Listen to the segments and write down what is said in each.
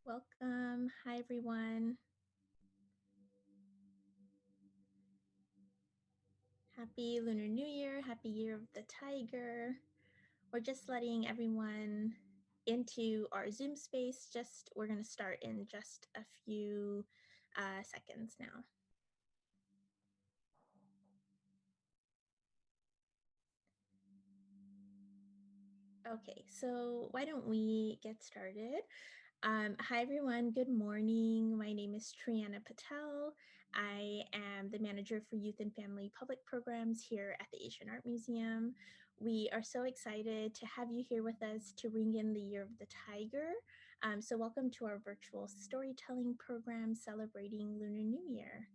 Welcome. Hi, everyone. Happy Lunar New Year. Happy Year of the Tiger. We're just letting everyone into our Zoom space. We're going to start in just a few seconds now. Okay, so why don't we get started? Hi, everyone. Good morning. My name is Triana Patel. I am the manager for Youth and Family Public Programs here at the Asian Art Museum. We are so excited to have you here with us to ring in the Year of the Tiger. So welcome to our virtual storytelling program celebrating Lunar New Year.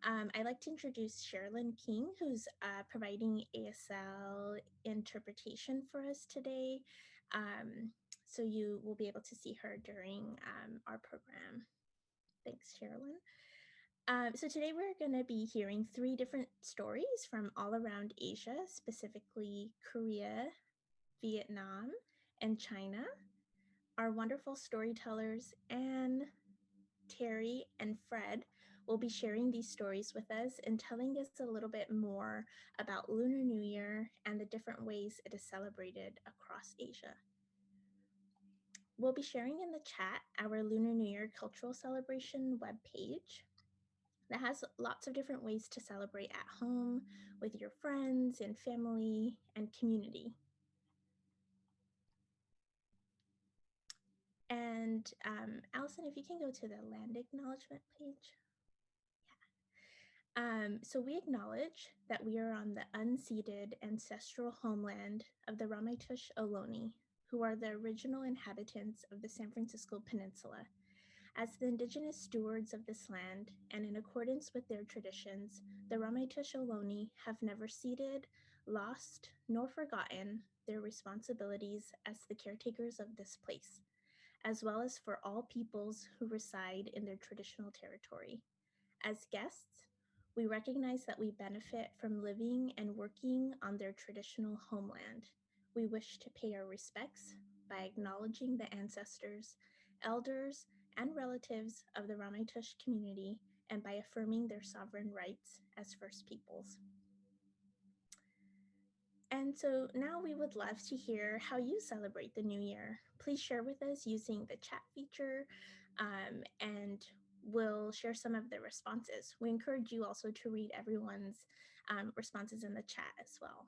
I'd like to introduce Sherilyn King, who's providing ASL interpretation for us today. So you will be able to see her during our program. Thanks, Sherilyn. So today we're going to be hearing 3 different stories from all around Asia, specifically Korea, Vietnam, and China. Our wonderful storytellers, Anne, Terry, and Fred, will be sharing these stories with us and telling us a little bit more about Lunar New Year and the different ways it is celebrated across Asia. We'll be sharing in the chat our Lunar New Year cultural celebration webpage that has lots of different ways to celebrate at home with your friends and family and community. And Allison, if you can go to the land acknowledgement page. So we acknowledge that we are on the unceded ancestral homeland of the Ramaytush Ohlone, who are the original inhabitants of the San Francisco Peninsula. As the indigenous stewards of this land, and in accordance with their traditions, the Ramaytush Ohlone have never ceded, lost, nor forgotten their responsibilities as the caretakers of this place, as well as for all peoples who reside in their traditional territory. As guests, we recognize that we benefit from living and working on their traditional homeland. We wish to pay our respects by acknowledging the ancestors, elders, and relatives of the Ramaytush community and by affirming their sovereign rights as First Peoples. And so now we would love to hear how you celebrate the new year. Please share with us using the chat feature, and we'll share some of the responses. We encourage you also to read everyone's responses in the chat as well.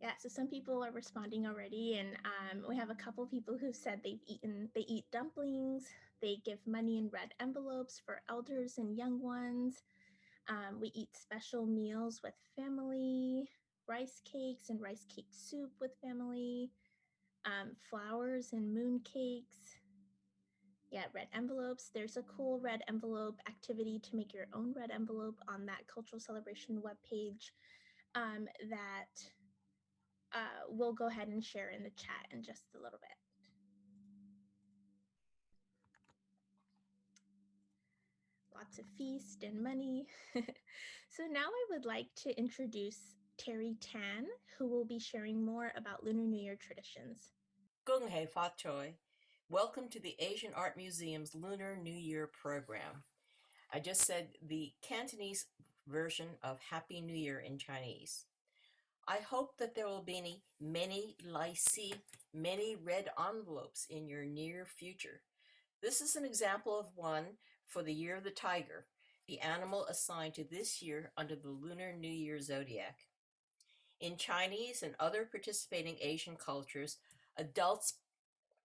Yeah, so some people are responding already, and we have a couple people who said they eat dumplings, they give money in red envelopes for elders and young ones. We eat special meals with family, rice cakes and rice cake soup with family, flowers and moon cakes. Yeah, red envelopes. There's a cool red envelope activity to make your own red envelope on that cultural celebration webpage that we'll go ahead and share in the chat in just a little bit. Lots of feast and money. So now I would like to introduce Terry Tan, who will be sharing more about Lunar New Year traditions. Gung Hei Fat Choi. Welcome to the Asian Art Museum's Lunar New Year program. I just said the Cantonese version of Happy New Year in Chinese. I hope that there will be many lai si, many red envelopes in your near future. This is an example of one for the Year of the Tiger, the animal assigned to this year under the Lunar New Year zodiac. In Chinese and other participating Asian cultures, adults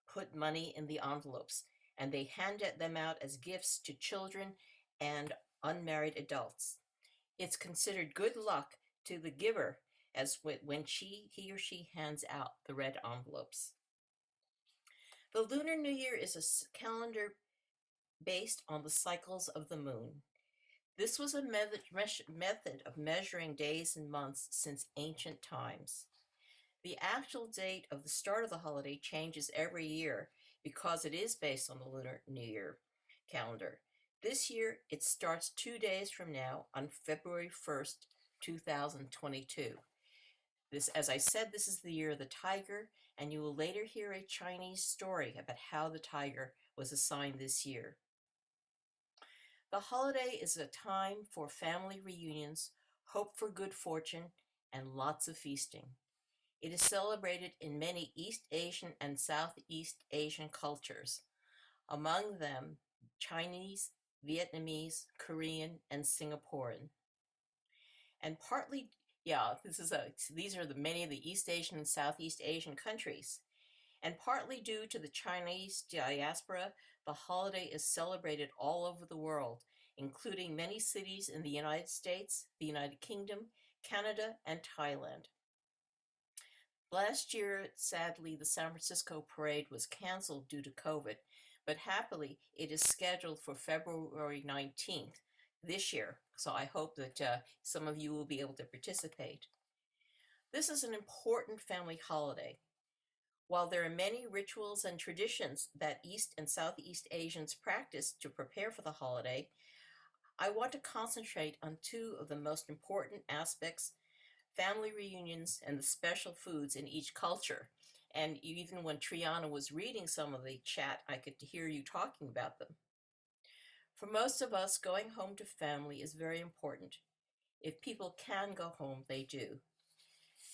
put money in the envelopes and they hand them out as gifts to children and unmarried adults. It's considered good luck to the giver as when he or she hands out the red envelopes. The Lunar New Year is a calendar based on the cycles of the moon. This was a method of measuring days and months since ancient times. The actual date of the start of the holiday changes every year because it is based on the Lunar New Year calendar. This year, it starts 2 days from now on February 1st, 2022. This, as I said, this is the year of the tiger, and you will later hear a Chinese story about how the tiger was assigned this year. The holiday is a time for family reunions, hope for good fortune, and lots of feasting. It is celebrated in many East Asian and Southeast Asian cultures, among them Chinese, Vietnamese, Korean, and Singaporean. And partly, yeah, these are many of the East Asian and Southeast Asian countries. And partly due to the Chinese diaspora, the holiday is celebrated all over the world, including many cities in the United States, the United Kingdom, Canada, and Thailand. Last year, sadly, the San Francisco parade was canceled due to COVID, but happily, it is scheduled for February 19th this year, so I hope that some of you will be able to participate. This is an important family holiday. While there are many rituals and traditions that East and Southeast Asians practice to prepare for the holiday, I want to concentrate on two of the most important aspects: family reunions and the special foods in each culture. And even when Triana was reading some of the chat, I could hear you talking about them. For most of us, going home to family is very important. If people can go home, they do.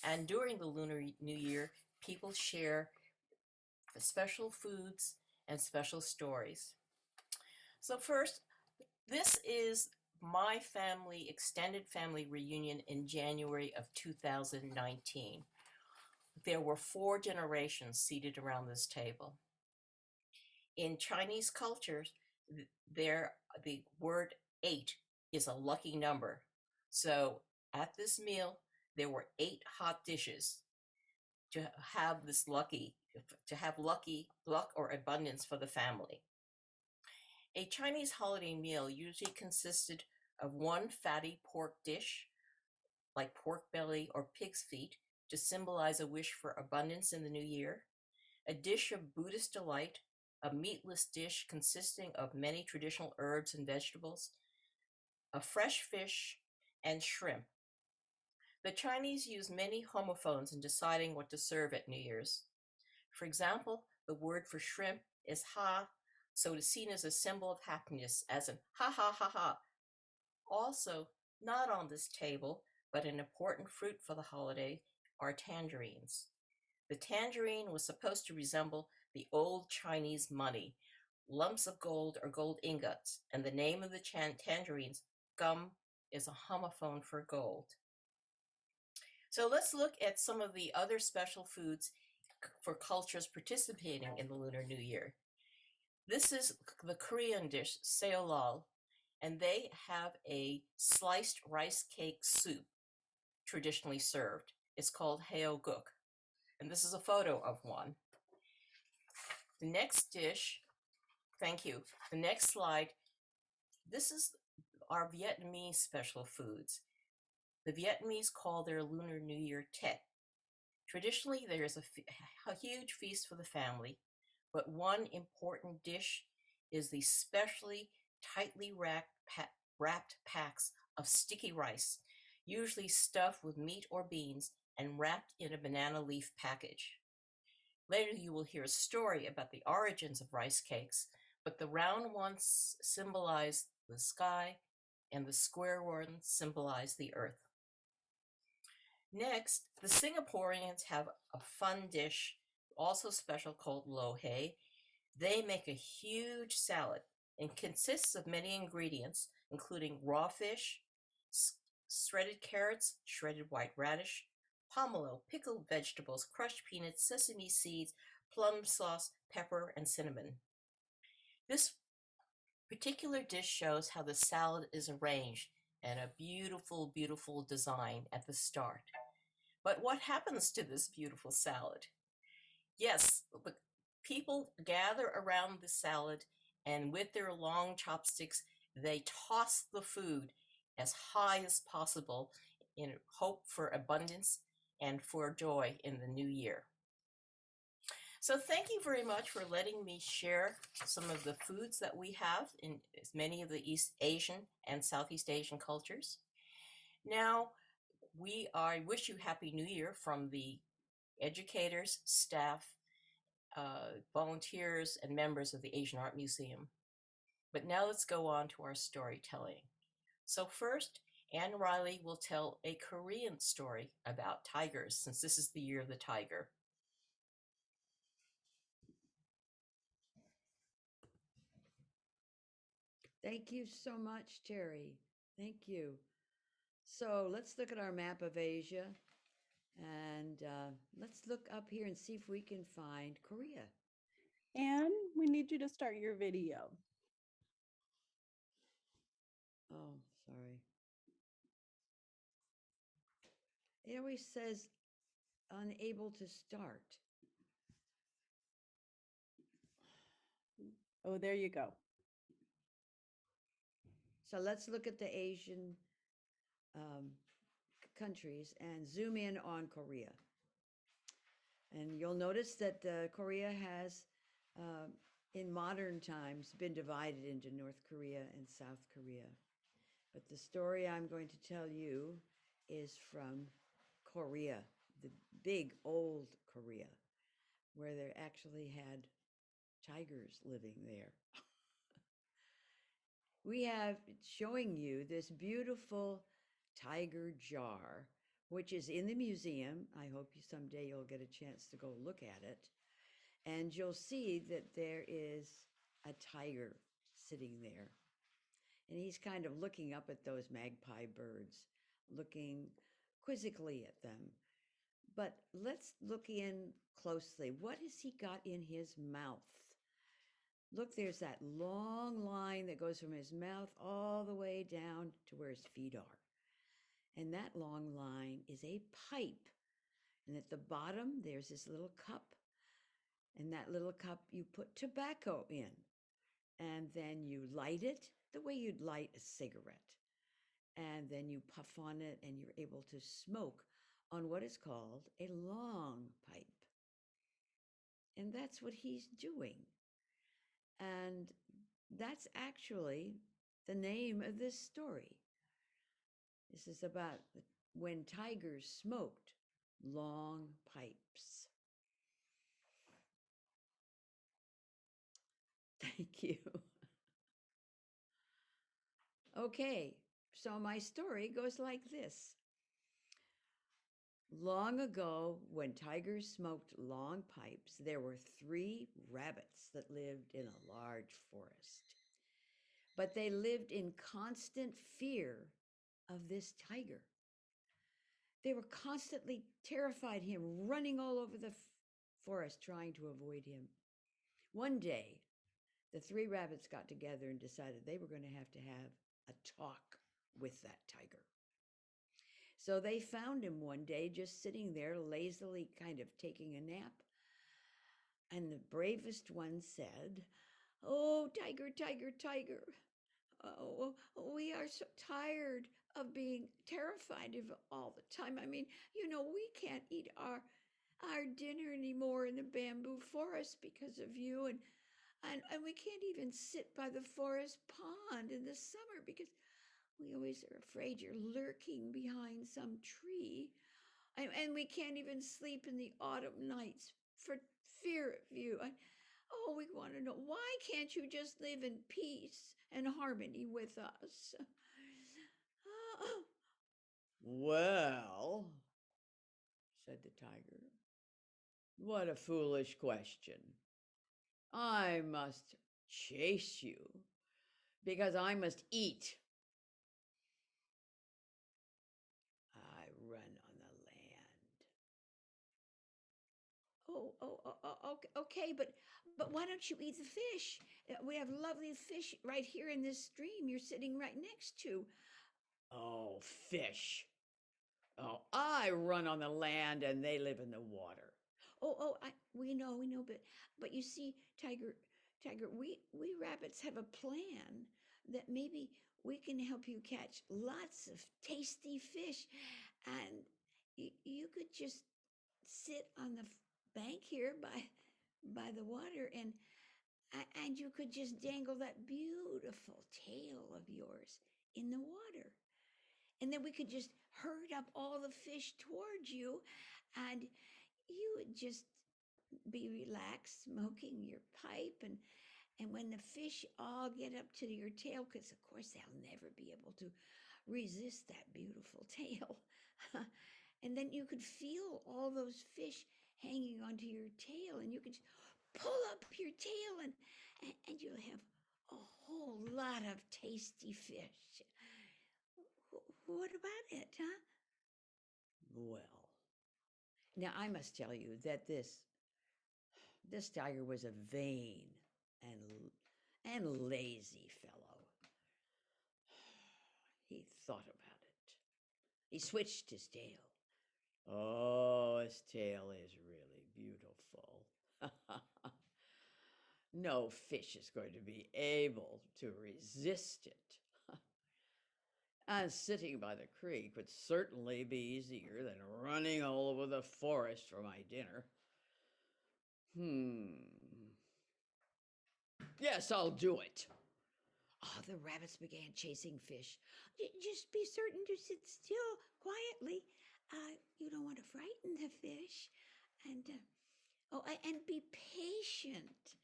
And during the Lunar New Year, people share special foods and special stories. So first, this is my family, extended family reunion in January of 2019. There were 4 generations seated around this table. In Chinese cultures, the word 8 is a lucky number. So at this meal, there were 8 hot dishes to have this luck or abundance for the family. A Chinese holiday meal usually consisted of one fatty pork dish, like pork belly or pig's feet, to symbolize a wish for abundance in the new year, a dish of Buddhist delight, a meatless dish consisting of many traditional herbs and vegetables, a fresh fish, and shrimp. The Chinese use many homophones in deciding what to serve at New Year's. For example, the word for shrimp is ha, so it is seen as a symbol of happiness, as in ha ha ha ha. Also, not on this table, but an important fruit for the holiday, are tangerines. The tangerine was supposed to resemble the old Chinese money, lumps of gold or gold ingots, and the name of the tangerines, gum, is a homophone for gold. So let's look at some of the other special foods for cultures participating in the Lunar New Year. This is the Korean dish, seolal, and they have a sliced rice cake soup traditionally served. It's called haeoguk, and this is a photo of one. The next dish, thank you. The next slide, this is our Vietnamese special foods. The Vietnamese call their Lunar New Year Tet. Traditionally, there is a huge feast for the family, but one important dish is the specially tightly wrapped packs of sticky rice, usually stuffed with meat or beans and wrapped in a banana leaf package. Later you will hear a story about the origins of rice cakes, but the round ones symbolize the sky and the square ones symbolize the earth. Next, the Singaporeans have a fun dish, also special, called lo hei. They make a huge salad and consists of many ingredients, including raw fish, shredded carrots, shredded white radish, pomelo, pickled vegetables, crushed peanuts, sesame seeds, plum sauce, pepper, and cinnamon. This particular dish shows how the salad is arranged and a beautiful, beautiful design at the start. But what happens to this beautiful salad? Yes, the people gather around the salad, and with their long chopsticks, they toss the food as high as possible in hope for abundance and for joy in the new year. So thank you very much for letting me share some of the foods that we have in many of the East Asian and Southeast Asian cultures. Now, I wish you Happy New Year from the educators, staff, volunteers, and members of the Asian Art Museum. But now let's go on to our storytelling. So, first, Anne Riley will tell a Korean story about tigers, since this is the year of the tiger. Thank you so much, Terry. Thank you. So let's look at our map of Asia and let's look up here and see if we can find Korea. And we need you to start your video. Oh, sorry. It always says unable to start. Oh, there you go. So let's look at the Asian um, countries and zoom in on Korea. And you'll notice that Korea has, uh, in modern times, been divided into North Korea and South Korea. But the story I'm going to tell you is from Korea, the big old Korea, where they actually had tigers living there. We have showing you this beautiful tiger jar, which is in the museum. I hope you someday you'll get a chance to go look at it. And you'll see that there is a tiger sitting there. And he's kind of looking up at those magpie birds, looking quizzically at them. But let's look in closely. What has he got in his mouth? Look, there's that long line that goes from his mouth all the way down to where his feet are. And that long line is a pipe. And at the bottom, there's this little cup. And that little cup, you put tobacco in. And then you light it the way you'd light a cigarette. And then you puff on it and you're able to smoke on what is called a long pipe. And that's what he's doing. And that's actually the name of this story. This is about when tigers smoked long pipes. Thank you. Okay, so my story goes like this. Long ago, when tigers smoked long pipes, there were 3 rabbits that lived in a large forest. But they lived in constant fear of this tiger. They were constantly terrified him, running all over the forest trying to avoid him. One day, the 3 rabbits got together and decided they were going to have a talk with that tiger. So they found him one day just sitting there lazily kind of taking a nap. And the bravest one said, "Oh, tiger, tiger, tiger. Oh, we are so tired of being terrified of all the time. I mean, we can't eat our dinner anymore in the bamboo forest because of you, and we can't even sit by the forest pond in the summer because we always are afraid you're lurking behind some tree. And we can't even sleep in the autumn nights for fear of you. Oh, we want to know, why can't you just live in peace and harmony with us?" "Well," said the tiger, "what a foolish question. I must chase you because I must eat. I run on the land." Okay, but why don't you eat the fish? We have lovely fish right here in this stream you're sitting right next to. "Oh, fish. Oh, I run on the land and they live in the water." We know, but you see, Tiger, we rabbits have a plan that maybe we can help you catch lots of tasty fish, and you could just sit on the bank here by the water, and you could just dangle that beautiful tail of yours in the water. And then we could just herd up all the fish towards you, and you would just be relaxed, smoking your pipe, and when the fish all get up to your tail, because of course they'll never be able to resist that beautiful tail, and then you could feel all those fish hanging onto your tail, and you could pull up your tail, and you'll have a whole lot of tasty fish. What about it, huh? Well, now I must tell you that this tiger was a vain and lazy fellow. He thought about it. He switched his tail. Oh, his tail is really beautiful. No fish is going to be able to resist it. And sitting by the creek would certainly be easier than running all over the forest for my dinner. Yes, I'll do it. Oh, the rabbits began chasing fish. Just be certain to sit still quietly. You don't want to frighten the fish. And be patient.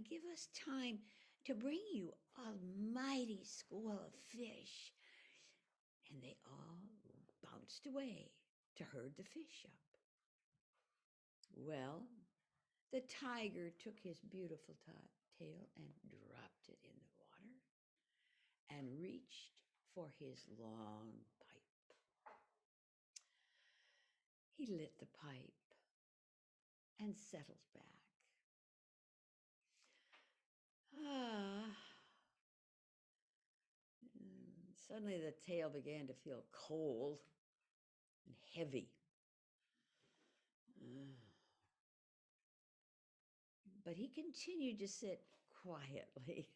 Give us time to bring you a mighty school of fish. And they all bounced away to herd the fish up. Well, the tiger took his beautiful tail and dropped it in the water and reached for his long pipe. He lit the pipe and settled back. Suddenly the tail began to feel cold and heavy. But he continued to sit quietly.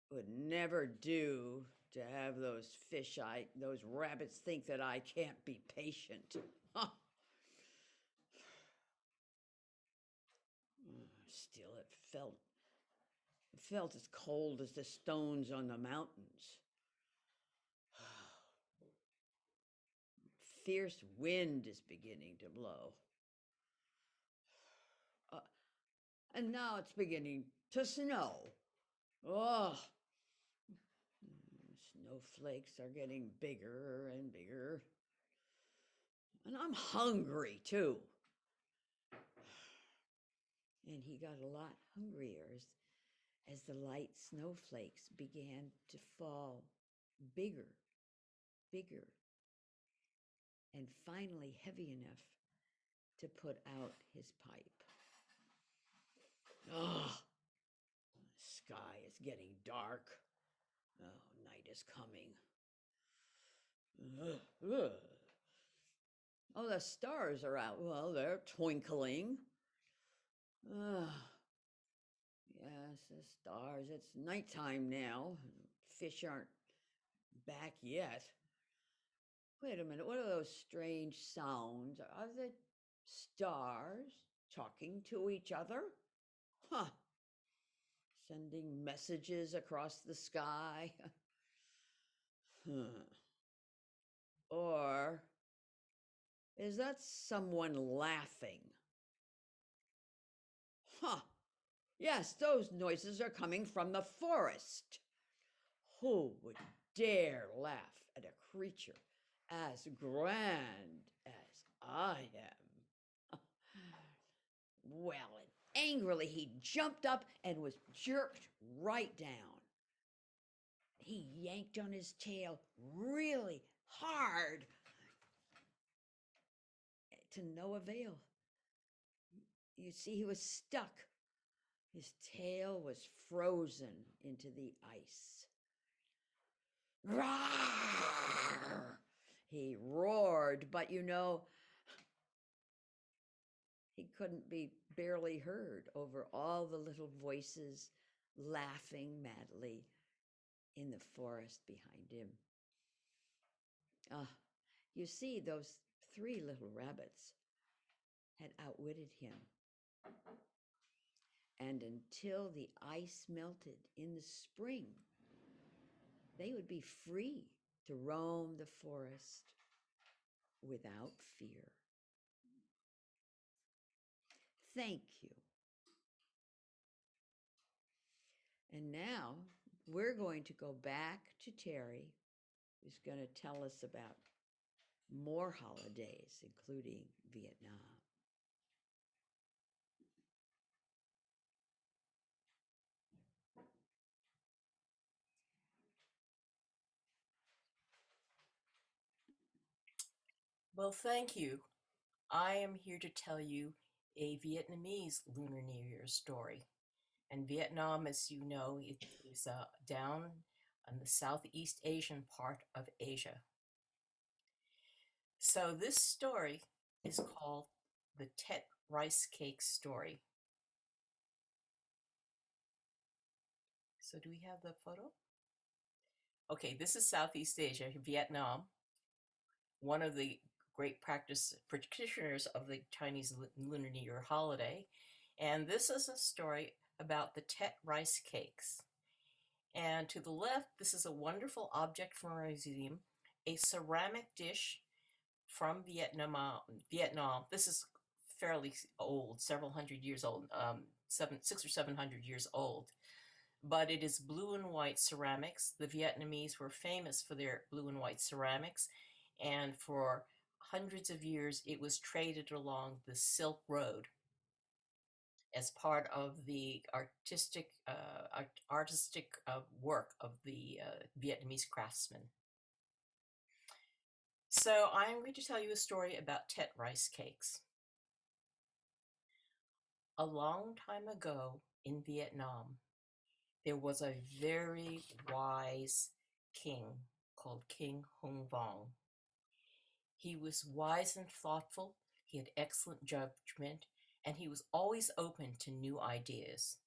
Would never do to have those those rabbits think that I can't be patient. Still, it felt as cold as the stones on the mountains. Fierce wind is beginning to blow. And now it's beginning to snow. Oh, snowflakes are getting bigger and bigger. And I'm hungry too. And he got a lot hungrier as the light snowflakes began to fall bigger, bigger, and finally heavy enough to put out his pipe. Oh, the sky is getting dark. Oh, night is coming. Oh, the stars are out. Well, they're twinkling. Yes, the stars. It's nighttime now. Fish aren't back yet. Wait a minute. What are those strange sounds? Are the stars talking to each other? Huh. Sending messages across the sky? Or is that someone laughing? Huh. Yes, those noises are coming from the forest. Who would dare laugh at a creature as grand as I am? Well, and angrily he jumped up and was jerked right down. He yanked on his tail really hard, to no avail. You see, he was stuck. His tail was frozen into the ice. Roar! He roared, but he couldn't be barely heard over all the little voices laughing madly in the forest behind him. You see, those 3 little rabbits had outwitted him. And until the ice melted in the spring, they would be free to roam the forest without fear. Thank you. And now we're going to go back to Terry, who's going to tell us about more holidays, including Vietnam. Well, thank you. I am here to tell you a Vietnamese Lunar New Year story. And Vietnam, as you know, it is down on the Southeast Asian part of Asia. So this story is called the Tet Rice Cake Story. So do we have the photo? Okay, this is Southeast Asia, Vietnam, one of the great practitioners of the Chinese Lunar New Year holiday. And this is a story about the Tet rice cakes. And to the left, this is a wonderful object from a museum, a ceramic dish from Vietnam. This is fairly old, several hundred years old, 600 or 700 years old. But it is blue and white ceramics. The Vietnamese were famous for their blue and white ceramics, and for hundreds of years it was traded along the Silk Road as part of the artistic work of the Vietnamese craftsmen. So I'm going to tell you a story about Tet rice cakes. A long time ago in Vietnam, there was a very wise king called King Hung Vong. He was wise and thoughtful, he had excellent judgment, and he was always open to new ideas.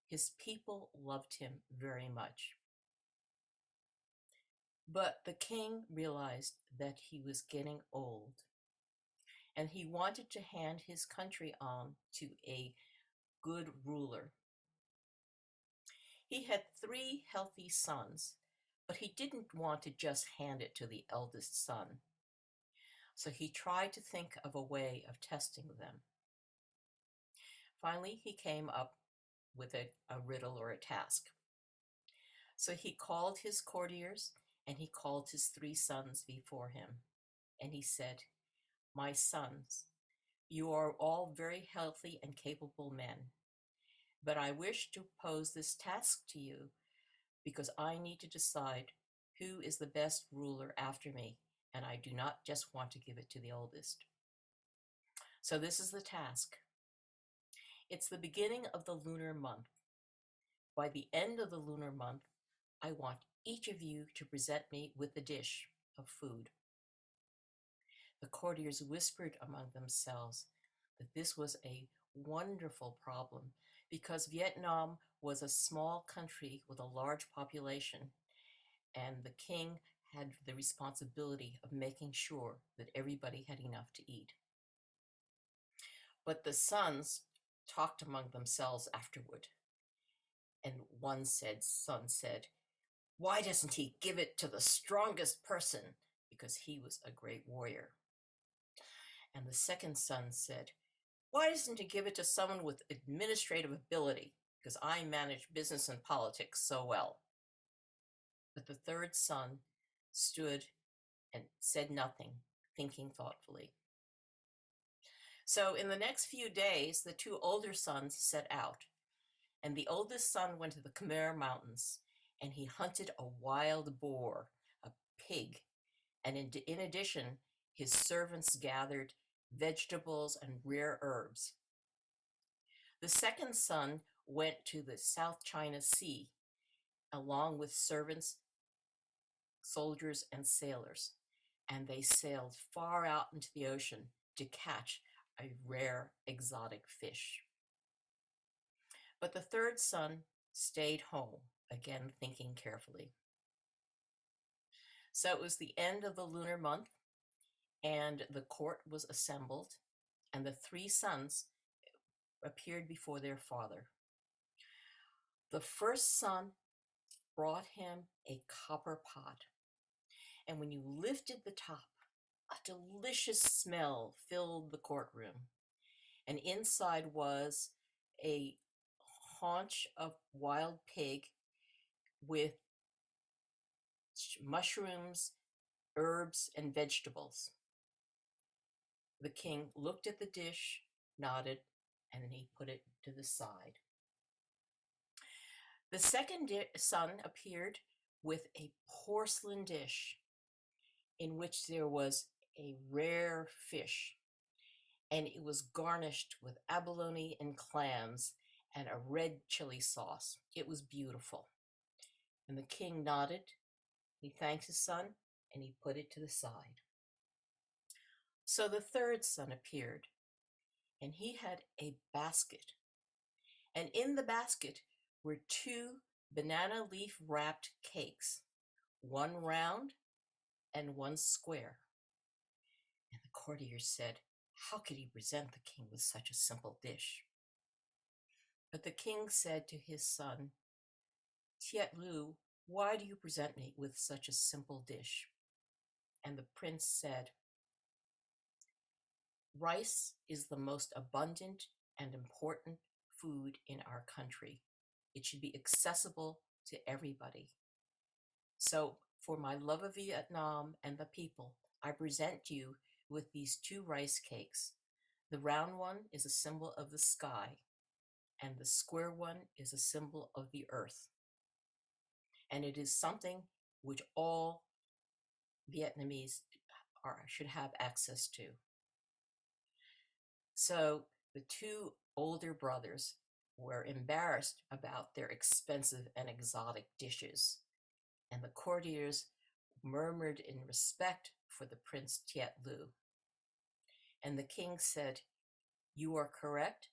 His people loved him very much. But the king realized that he was getting old, and he wanted to hand his country on to a good ruler. He had 3 healthy sons, but he didn't want to just hand it to the eldest son. So he tried to think of a way of testing them. Finally, he came up with a riddle or a task. So he called his courtiers and he called his 3 sons before him. And he said, "My sons, you are all very healthy and capable men, but I wish to pose this task to you because I need to decide who is the best ruler after me, and I do not just want to give it to the oldest. So this is the task. It's the beginning of the lunar month. By the end of the lunar month, I want each of you to present me with a dish of food." The courtiers whispered among themselves that this was a wonderful problem because Vietnam was a small country with a large population, and the king had the responsibility of making sure that everybody had enough to eat. But the sons talked among themselves afterward, and one son said, "Why doesn't he give it to the strongest person?" Because he was a great warrior. And the second son said, "Why doesn't he give it to someone with administrative ability? Because I manage business and politics so well." But the third son stood and said nothing, thinking thoughtfully. So in the next few days, the 2 older sons set out, and the oldest son went to the Khmer Mountains, and he hunted a wild boar, a pig, and in addition, his servants gathered vegetables and rare herbs. The second son went to the South China Sea, along with servants, soldiers, and sailors, and they sailed far out into the ocean to catch a rare exotic fish. But the third son stayed home, again thinking carefully. So it was the end of the lunar month, and the court was assembled, and the 3 sons appeared before their father. The first son brought him a copper pot, And when you lifted the top, a delicious smell filled the courtroom. And inside was a haunch of wild pig with mushrooms, herbs, and vegetables. The king looked at the dish, nodded, and then he put it to the side. The second son appeared with a porcelain dish in which there was a rare fish, and it was garnished with abalone and clams and a red chili sauce. It was beautiful. And the king nodded, he thanked his son, and he put it to the side. So the third son appeared, and he had a basket. And in the basket were 2 banana leaf wrapped cakes, one round and one square. And the courtiers said, how could he present the king with such a simple dish? But the king said to his son, Tiet Lu, why do you present me with such a simple dish? And the prince said, rice is the most abundant and important food in our country. It should be accessible to everybody. So, for my love of Vietnam and the people, I present you with these 2 rice cakes. The round one is a symbol of the sky, and the square one is a symbol of the earth. And it is something which all Vietnamese should have access to. So the 2 older brothers were embarrassed about their expensive and exotic dishes, and the courtiers murmured in respect for the Prince Tiet Lu. And the king said, you are correct.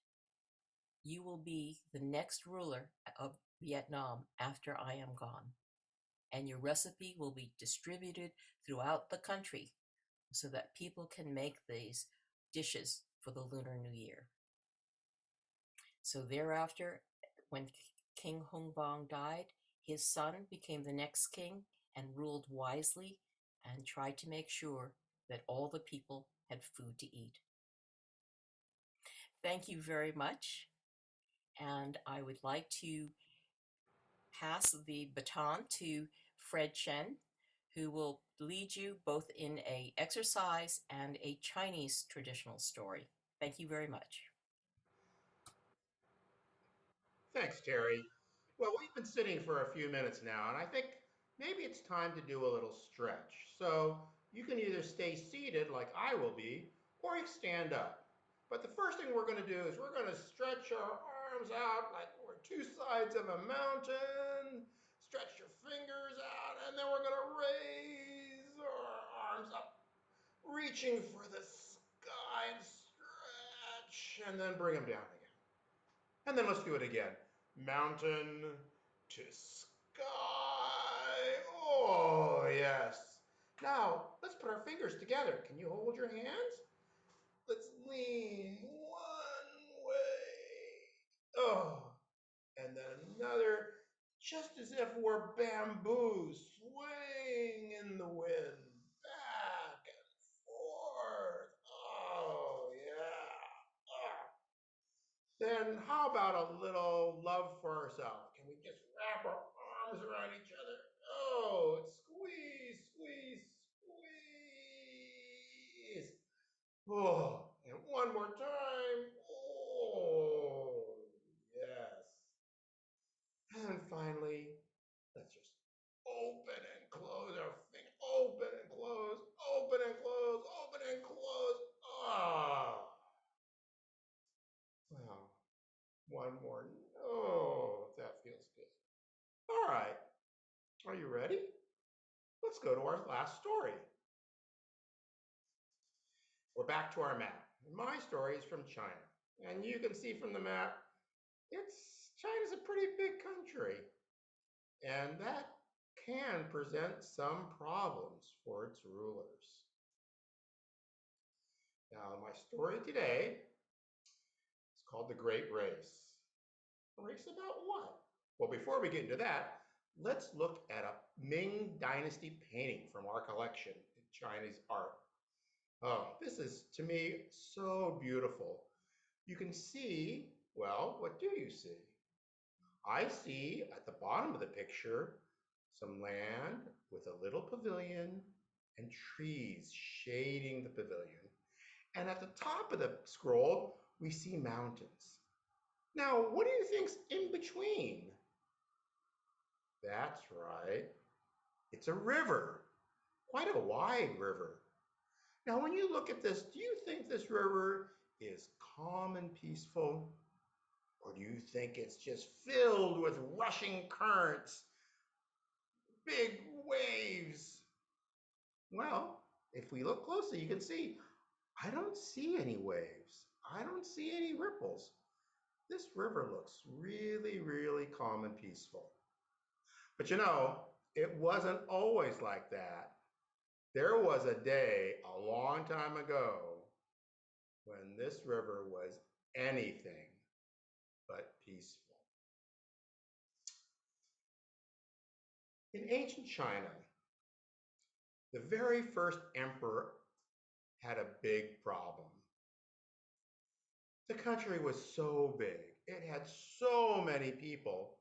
You will be the next ruler of Vietnam after I am gone, and your recipe will be distributed throughout the country so that people can make these dishes for the Lunar New Year. So thereafter, when King Hung Bang died, his son became the next king and ruled wisely and tried to make sure that all the people had food to eat. Thank you very much. And I would like to pass the baton to Fred Chen, who will lead you both in an exercise and a Chinese traditional story. Thank you very much. Thanks, Terry. Well, we've been sitting for a few minutes now, and I think maybe it's time to do a little stretch. So you can either stay seated like I will be, or you stand up. But the first thing we're going to do is we're going to stretch our arms out like we're 2 sides of a mountain. Stretch your fingers out, and then we're going to raise our arms up, reaching for the sky and stretch, and then bring them down again. And then let's do it again. Mountain to sky. Oh, yes. Now, let's put our fingers together. Can you hold your hands? Let's lean one way. Oh, and then another, just as if we're bamboo swaying in the wind. Back and forth. Oh, yeah. Ah. Then how about a little love for ourselves? Can we just wrap our arms around each other? Oh, squeeze, squeeze, squeeze. Oh, and one more time. Oh, yes. And finally, let's just open and close our fingers. Open and close, open and close, open and close. Ah. Wow. One more. Oh, that feels good. All right. Are you ready? Let's go to our last story. We're back to our map. My story is from China. And you can see from the map, China's a pretty big country. And that can present some problems for its rulers. Now, my story today is called The Great Race. A race about what? Well, before we get into that, let's look at a Ming Dynasty painting from our collection in Chinese art. Oh, this is, to me, so beautiful. You can see, well, what do you see? I see at the bottom of the picture some land with a little pavilion and trees shading the pavilion. And at the top of the scroll, we see mountains. Now, what do you think's in between? That's right. It's a river, quite a wide river. Now, when you look at this, do you think this river is calm and peaceful? Or do you think it's just filled with rushing currents, big waves? Well, if we look closely, you can see I don't see any waves. I don't see any ripples. This river looks really, really calm and peaceful. But you know, it wasn't always like that. There was a day a long time ago when this river was anything but peaceful. In ancient China, the very first emperor had a big problem. The country was so big, it had so many people,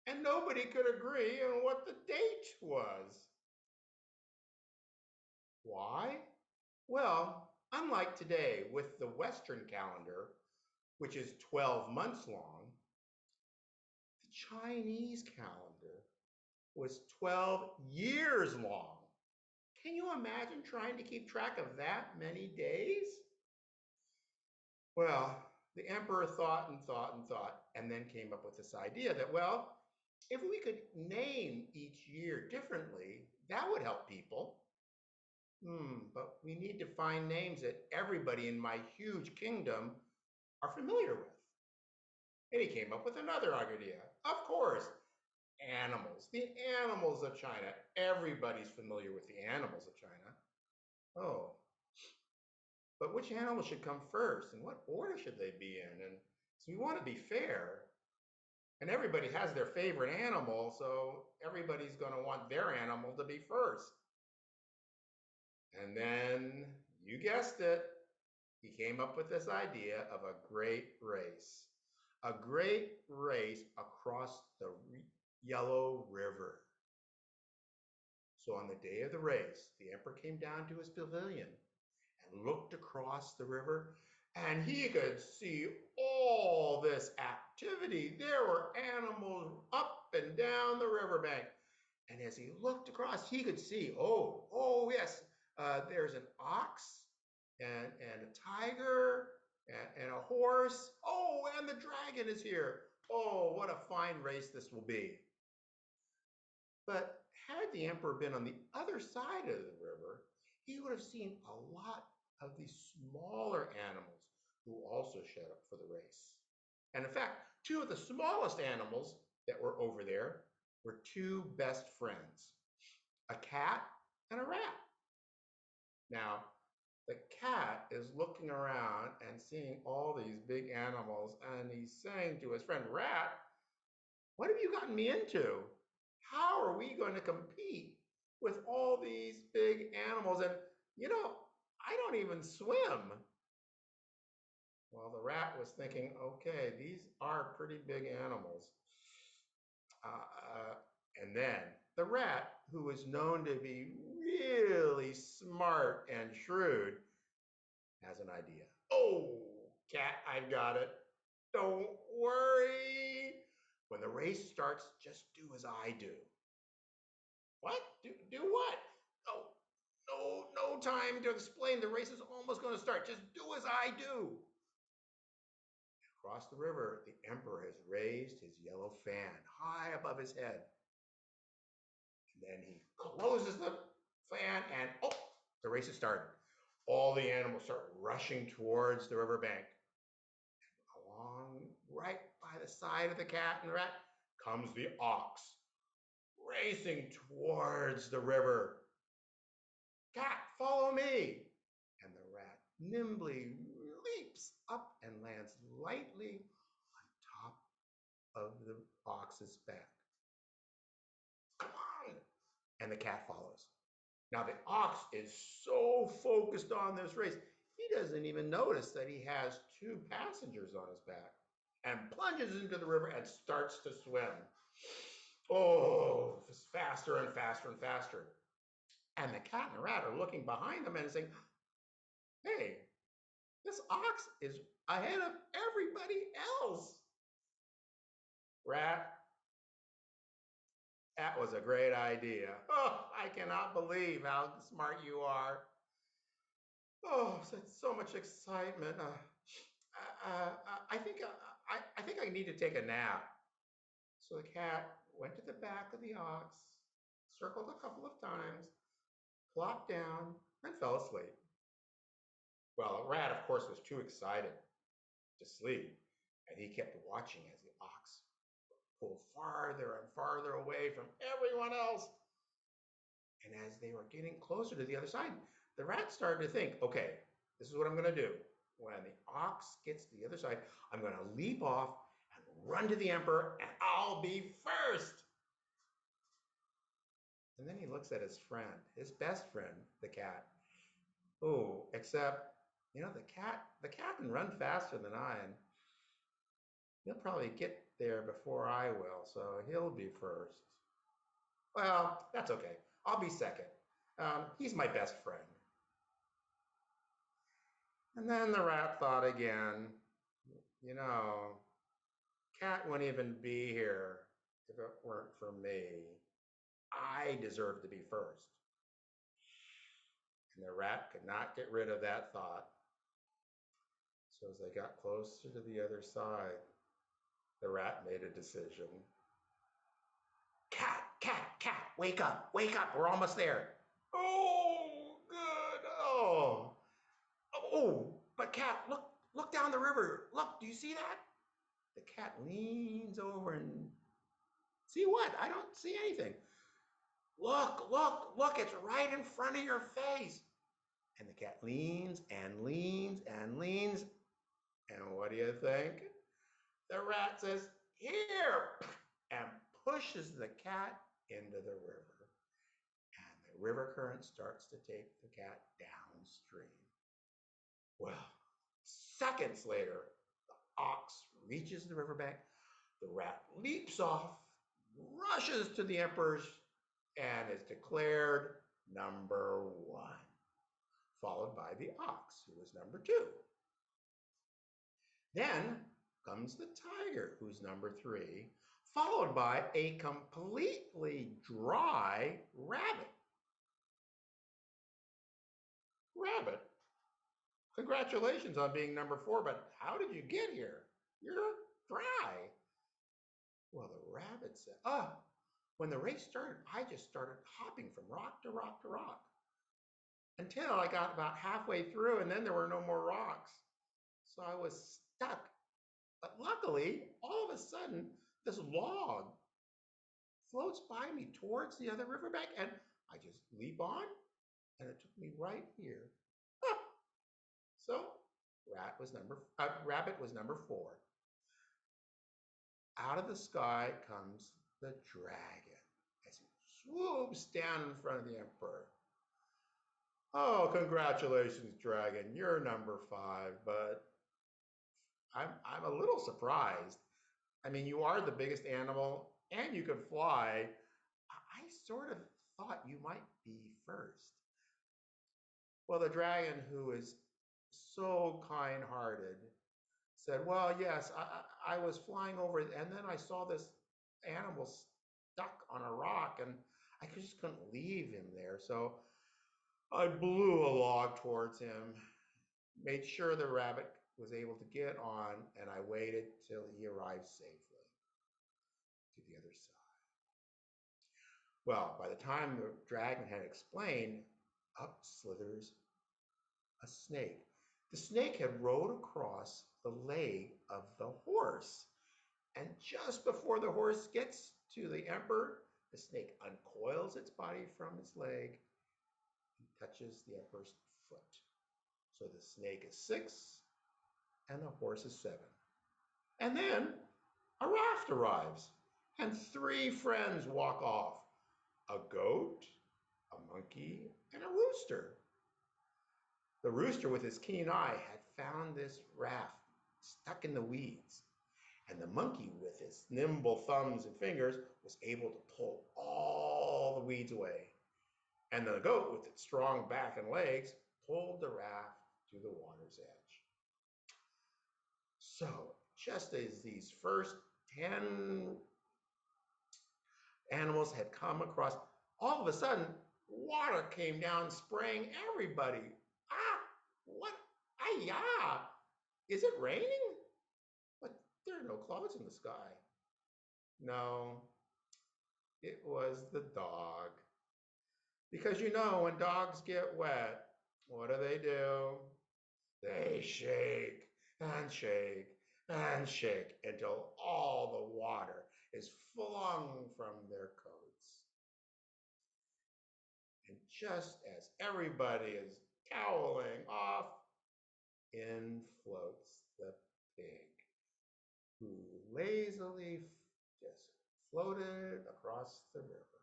and nobody could agree on what the date was. Why? Well, unlike today with the Western calendar, which is 12 months long, the Chinese calendar was 12 years long. Can you imagine trying to keep track of that many days? Well, the emperor thought and thought and thought, and then came up with this idea that, well, if we could name each year differently, that would help people. But we need to find names that everybody in my huge kingdom are familiar with. And he came up with another idea. Of course, animals, the animals of China. Everybody's familiar with the animals of China. Oh, but which animal should come first and what order should they be in? And so we want to be fair. And everybody has their favorite animal, so everybody's going to want their animal to be first. And then, you guessed it, he came up with this idea of a great race. A great race across the Yellow River. So on the day of the race, the emperor came down to his pavilion and looked across the river, and he could see all this activity. There were animals up and down the riverbank. And as he looked across, he could see, oh yes, there's an ox and a tiger and a horse. Oh, and the dragon is here. Oh, what a fine race this will be. But had the emperor been on the other side of the river, he would have seen a lot of these smaller animals who also showed up for the race. And in fact, two of the smallest animals that were over there were two best friends, a cat and a rat. Now, the cat is looking around and seeing all these big animals, and he's saying to his friend Rat, "What have you gotten me into? How are we going to compete with all these big animals? And you know, I don't even swim." Well, the rat was thinking, okay, these are pretty big animals. Uh, and then the rat, who was known to be really smart and shrewd, has an idea. Oh, cat, I've got it. Don't worry. When the race starts, just do as I do. What? Do what? Oh, no time to explain. The race is almost going to start. Just do as I do. Across the river, the emperor has raised his yellow fan high above his head. And then he closes the fan and the race has started. All the animals start rushing towards the riverbank. Along right by the side of the cat and the rat comes the ox, racing towards the river. "Cat, follow me!" And the rat nimbly leaps up and lands lightly on top of the ox's back. and the cat follows. Now the ox is so focused on this race, he doesn't even notice that he has two passengers on his back and plunges into the river and starts to swim. Oh, it's faster and faster and faster. And the cat and the rat are looking behind them and saying, hey, this ox is ahead of everybody else. Rat, that was a great idea. Oh, I cannot believe how smart you are. Oh, so much excitement. I think I need to take a nap. So the cat went to the back of the ox, circled a couple of times, plopped down, and fell asleep. Well, the rat, of course, was too excited to sleep, and he kept watching as the ox pulled farther and farther away from everyone else. And as they were getting closer to the other side, the rat started to think, okay, this is what I'm going to do. When the ox gets to the other side, I'm going to leap off and run to the emperor, and I'll be first. And then he looks at his friend, his best friend, the cat. Oh, except, the cat can run faster than I, and he'll probably get there before I will, so he'll be first. Well, that's okay. I'll be second. He's my best friend. And then the rat thought again, you know, cat wouldn't even be here if it weren't for me. I deserve to be first. And the rat could not get rid of that thought. So as they got closer to the other side, the rat made a decision. Cat, wake up, we're almost there. Oh, good. Oh, but cat, look down the river. Look, do you see that? The cat leans over and see what? I don't see anything. Look, it's right in front of your face. And the cat leans and leans and leans. And what do you think? The rat says, here, and pushes the cat into the river. And the river current starts to take the cat downstream. Well, seconds later, the ox reaches the riverbank. The rat leaps off, rushes to the emperor's, and is declared number one, followed by the ox, who was number two. Then comes the tiger, who's number three, followed by a completely dry rabbit. Rabbit, congratulations on being number four, but how did you get here? You're dry. Well, the rabbit said, when the race started, I just started hopping from rock to rock to rock until I got about halfway through, and then there were no more rocks. So I was stuck. But luckily, all of a sudden, this log floats by me towards the other riverbank, and I just leap on, and it took me right here. Ah! So rabbit was number four. Out of the sky comes the dragon as he swoops down in front of the emperor. Oh, congratulations, dragon. You're number five, but I'm a little surprised. I mean, you are the biggest animal and you can fly. I sort of thought you might be first. Well, the dragon, who is so kind-hearted, said, well, yes, I was flying over and then I saw this animal stuck on a rock and I just couldn't leave him there. So I blew a log towards him, made sure the rabbit was able to get on, and I waited till he arrived safely to the other side. Well, by the time the dragon had explained, up slithers a snake. The snake had rode across the leg of the horse. And just before the horse gets to the emperor, the snake uncoils its body from its leg and touches the emperor's foot. So the snake is 6 and the horse is 7. And then a raft arrives and 3 friends walk off. a goat, a monkey, and a rooster. The rooster, with his keen eye, had found this raft stuck in the weeds, and the monkey, with his nimble thumbs and fingers, was able to pull all the weeds away. And the goat, with its strong back and legs, pulled the raft to the water's edge. So, just as these first 10 animals had come across, all of a sudden, water came down, spraying everybody. Ah, what? Ah, yeah. Is it raining? But there are no clouds in the sky. No, it was the dog. Because when dogs get wet, what do? They shake and shake and shake until all the water is flung from their coats. And just as everybody is toweling off, in floats the pig, who lazily just floated across the river.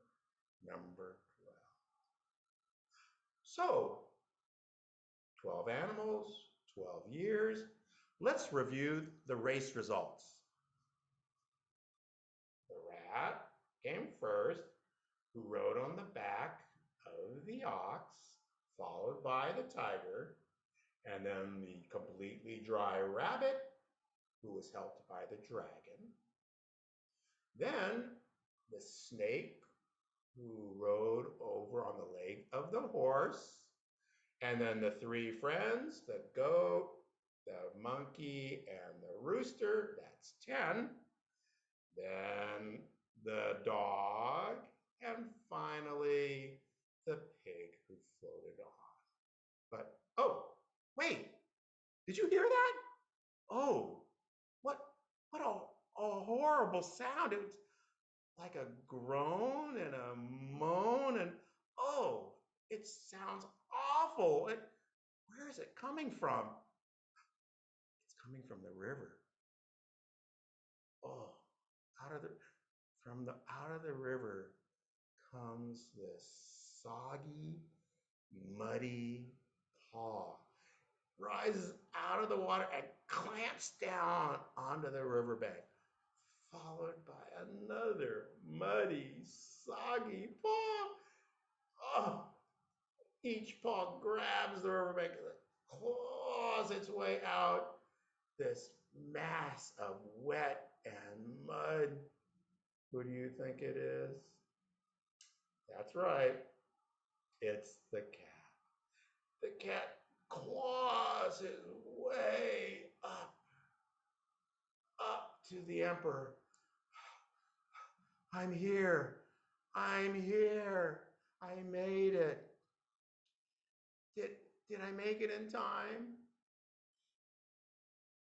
Number 12. So, 12 animals, 12 years. Let's review the race results. The rat came first, who rode on the back of the ox, followed by the tiger, and then the completely dry rabbit, who was helped by the dragon. Then the snake, who rode over on the leg of the horse, and then the three friends, the goat, the monkey, and the rooster, that's 10. Then the dog, and finally the pig who floated on. But, oh, wait, did you hear that? Oh, what, what a horrible sound. It was like a groan and a moan, and oh, it sounds awful. Where is it coming from? It's coming from the river. Oh, out of the out of the river comes this soggy, muddy paw, rises out of the water and clamps down onto the riverbank, followed by another muddy, soggy paw. Oh, each paw grabs the riverbank and claws its way out, this mass of wet and mud. Who do you think it is? That's right, it's the cat. The cat claws his way up to the emperor. I'm here. I'm here. I made it. Did, did I make it in time?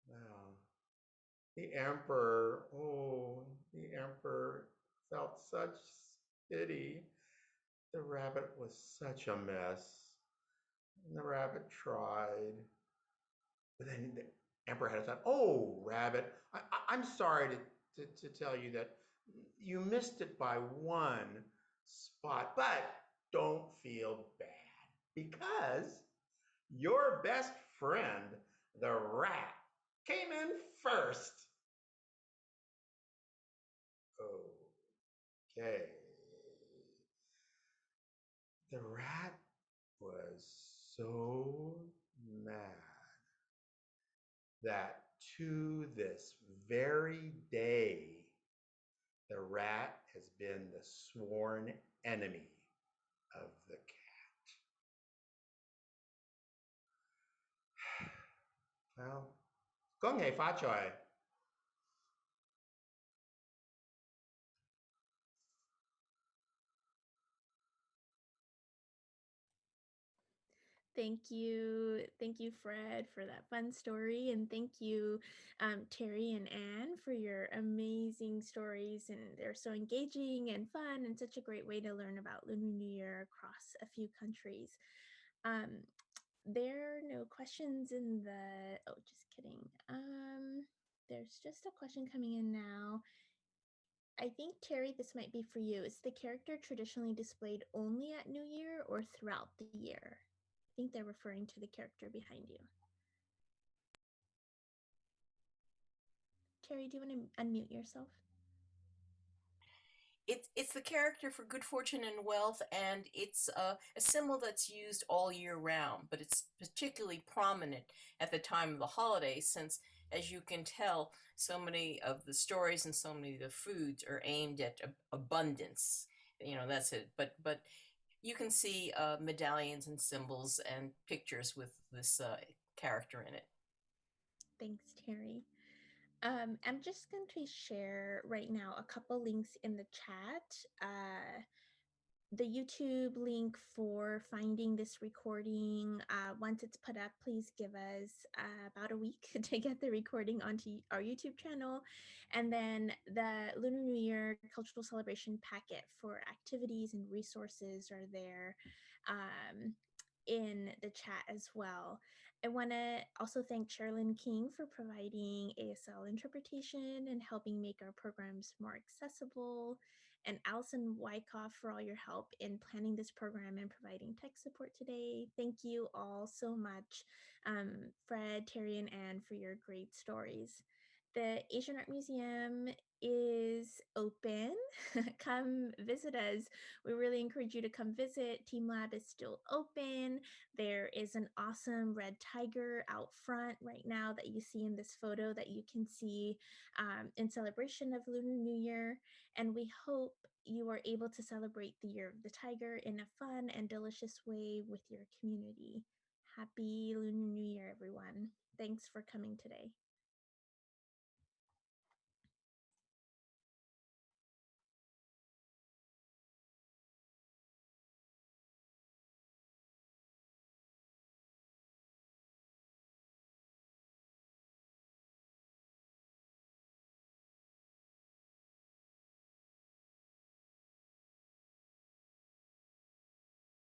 Well, the emperor felt such pity. The rabbit was such a mess. And the rabbit tried. But then the emperor had a thought, oh, rabbit, I'm sorry to tell you that you missed it by one spot, but don't feel bad because your best friend, the rat, came in first. Okay. The rat was so mad that to this very day, the rat has been the sworn enemy of the cat. Well, 恭喜發財. Thank you. Thank you, Fred, for that fun story. And thank you, Terry and Anne, for your amazing stories. And they're so engaging and fun and such a great way to learn about Lunar New Year across a few countries. There are no questions in the, oh, just kidding. There's just a question coming in now. I think, Terry, this might be for you. Is the character traditionally displayed only at New Year or throughout the year? I think they're referring to the character behind you. Terry, do you want to unmute yourself? It's the character for good fortune and wealth, and it's a symbol that's used all year round, but it's particularly prominent at the time of the holidays since, as you can tell, so many of the stories and so many of the foods are aimed at abundance. That's it. But you can see medallions and symbols and pictures with this character in it. Thanks, Terry. I'm just going to share right now a couple links in the chat. The YouTube link for finding this recording. Once it's put up, please give us about a week to get the recording onto our YouTube channel. And then the Lunar New Year cultural celebration packet for activities and resources are there in the chat as well. I want to also thank Sherilyn King for providing ASL interpretation and helping make our programs more accessible, and Allison Wyckoff for all your help in planning this program and providing tech support today. Thank you all so much, Fred, Terry, and Anne, for your great stories. The Asian Art Museum is open. Come visit us. We really encourage you to come visit. Team Lab is still open. There is an awesome red tiger out front right now that you see in this photo that you can see in celebration of Lunar New Year. And we hope you are able to celebrate the Year of the Tiger in a fun and delicious way with your community. Happy Lunar New Year, everyone. Thanks for coming today.